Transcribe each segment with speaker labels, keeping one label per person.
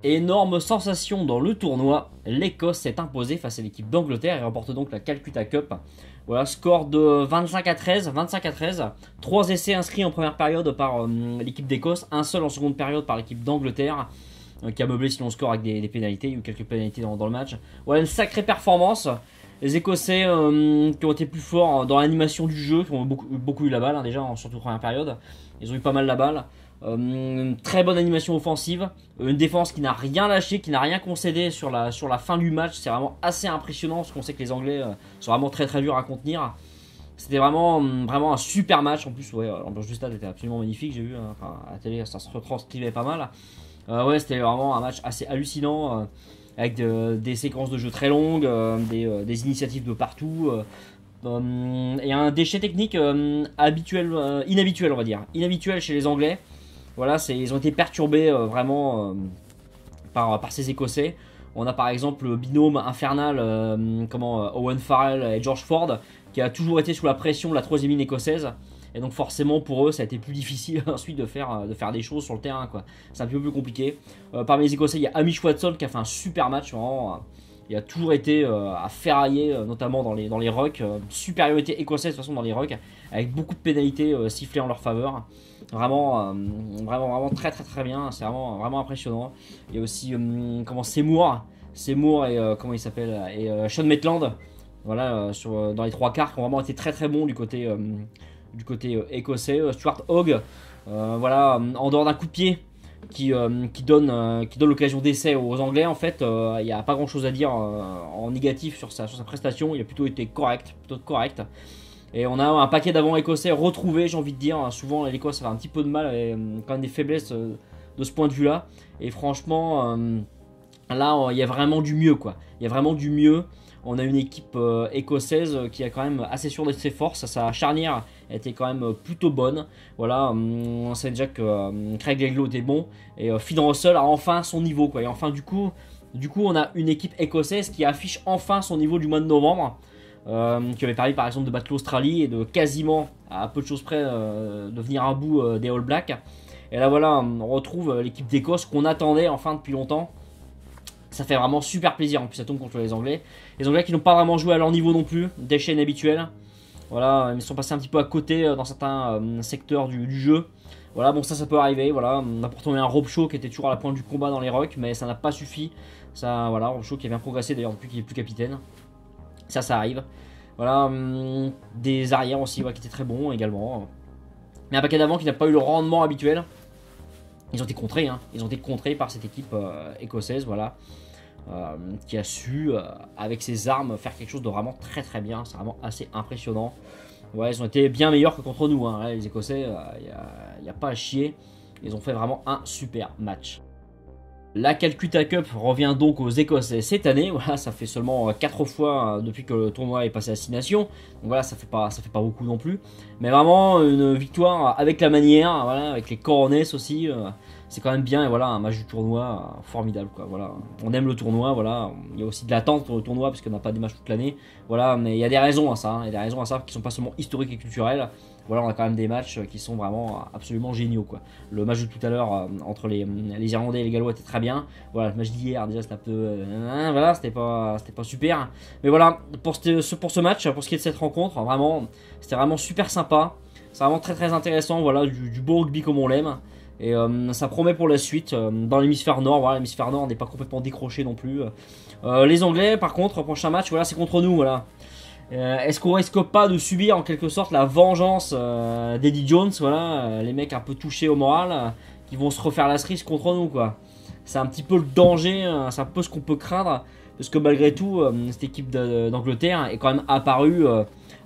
Speaker 1: Énorme sensation dans le tournoi, l'Écosse s'est imposée face à l'équipe d'Angleterre et remporte donc la Calcutta Cup. Voilà, score de 25-13, 25-13. 3 essais inscrits en première période par l'équipe d'Écosse, un seul en seconde période par l'équipe d'Angleterre, qui a meublé sinon le score avec des pénalités. Il y a eu quelques pénalités dans le match. Voilà, une sacrée performance. Les Écossais qui ont été plus forts dans l'animation du jeu, qui ont beaucoup eu la balle, déjà, surtout en première période. Ils ont eu pas mal la balle. Une très bonne animation offensive, une défense qui n'a rien lâché, qui n'a rien concédé sur la fin du match. C'est vraiment assez impressionnant parce qu'on sait que les Anglais sont vraiment très durs à contenir. C'était vraiment un super match. En plus, ouais, l'ambiance du stade était absolument magnifique. J'ai vu, enfin, à la télé, ça se retranscrivait pas mal. Ouais, c'était vraiment un match assez hallucinant avec des séquences de jeu très longues, des initiatives de partout. Et un déchet technique inhabituel, on va dire. Inhabituel chez les Anglais. Voilà, ils ont été perturbés vraiment par ces Écossais. On a par exemple le binôme infernal Owen Farrell et George Ford, qui a toujours été sous la pression de la troisième ligne écossaise. Et donc forcément pour eux ça a été plus difficile ensuite de faire des choses sur le terrain, c'est un peu plus compliqué. Parmi les Écossais il y a Hamish Watson qui a fait un super match, vraiment. Il a toujours été à ferrailler, notamment dans les rucks. Supériorité écossaise de toute façon dans les rucks, avec beaucoup de pénalités sifflées en leur faveur. Vraiment très bien. C'est vraiment impressionnant. Il y a aussi Seymour et comment il s'appelle et Sean Maitland. Voilà, dans les trois quarts qui ont vraiment été très bons du côté écossais. Stuart Hogg, voilà, en dehors d'un coup de pied qui donne l'occasion d'essai aux Anglais. En fait, il n'y a pas grand chose à dire en négatif sur sa prestation. Il a plutôt été correct. Et on a un paquet d'avant écossais retrouvés, j'ai envie de dire. Souvent l'Écosse a un petit peu de mal, avec quand même des faiblesses de ce point de vue là. Et franchement, là il y a vraiment du mieux, Il y a vraiment du mieux. On a une équipe écossaise qui est quand même assez sûre de ses forces. Sa charnière était quand même plutôt bonne. Voilà, on sait déjà que Craig Leglow était bon. Et Finn Russell a enfin son niveau, Et enfin, du coup, on a une équipe écossaise qui affiche enfin son niveau du mois de novembre. Qui avait permis par exemple de battre l'Australie et de quasiment, à peu de choses près, de venir à bout des All Blacks. Et là, voilà, on retrouve l'équipe d'Écosse qu'on attendait enfin depuis longtemps. Ça fait vraiment super plaisir. En plus, ça tombe contre les Anglais. Les Anglais qui n'ont pas vraiment joué à leur niveau non plus, des chaînes habituelles. Voilà, ils sont passés un petit peu à côté dans certains secteurs du jeu. Voilà, bon, ça peut arriver. Voilà, on a pourtant eu un Rob Shaw qui était toujours à la pointe du combat dans les rucks, mais ça n'a pas suffi. Ça, voilà, Rob Shaw qui a bien progressé d'ailleurs depuis qu'il est plus capitaine. Ça arrive. Voilà, des arrières aussi qui étaient très bons également. Mais un paquet d'avant qui n'a pas eu le rendement habituel. Ils ont été contrés, Ils ont été contrés par cette équipe écossaise, voilà. Qui a su, avec ses armes, faire quelque chose de vraiment très bien. C'est vraiment assez impressionnant. Ouais, ils ont été bien meilleurs que contre nous, Les Écossais, il n'y a pas à chier. Ils ont fait vraiment un super match. La Calcutta Cup revient donc aux Écossais cette année. Voilà, ça fait seulement 4 fois depuis que le tournoi est passé à 6 nations. Donc voilà, ça fait pas beaucoup non plus. Mais vraiment une victoire avec la manière, voilà, avec les coronets aussi. C'est quand même bien. Et voilà, un match du tournoi formidable, Voilà, on aime le tournoi. Voilà, il y a aussi de l'attente pour le tournoi parce qu'on n'a pas des matchs toute l'année. Voilà, mais il y a des raisons à ça. Il y a des raisons à ça qui sont pas seulement historiques et culturelles. Voilà, on a quand même des matchs qui sont vraiment absolument géniaux, Le match de tout à l'heure entre les Irlandais et les Gallois était très bien. Voilà, le match d'hier déjà c'était un peu voilà, c'était pas super. Mais voilà, pour ce match, pour ce qui est de cette rencontre, vraiment c'était vraiment super sympa. C'est vraiment très intéressant, voilà, du beau rugby comme on l'aime. Et ça promet pour la suite dans l'hémisphère nord. Voilà, l'hémisphère nord n'est pas complètement décroché non plus. Les Anglais, par contre, prochain match, voilà, c'est contre nous, voilà. Est-ce qu'on risque pas de subir en quelque sorte la vengeance d'Eddie Jones, voilà, les mecs un peu touchés au moral, qui vont se refaire la cerise contre nous, C'est un petit peu le danger, c'est un peu ce qu'on peut craindre, parce que malgré tout, cette équipe d'Angleterre est quand même apparue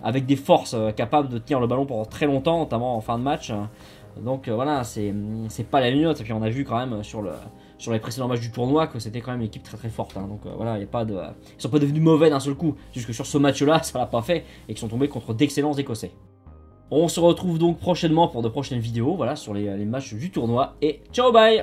Speaker 1: avec des forces capables de tenir le ballon pendant très longtemps, notamment en fin de match. Donc voilà, c'est pas la minute. Et puis on a vu quand même sur les précédents matchs du tournoi que c'était quand même une équipe très forte. Donc voilà, ils sont pas devenus mauvais d'un seul coup. Juste que sur ce match-là, ça l'a pas fait et qu'ils sont tombés contre d'excellents Écossais. On se retrouve donc prochainement pour de prochaines vidéos, voilà, sur les matchs du tournoi. Et ciao, bye!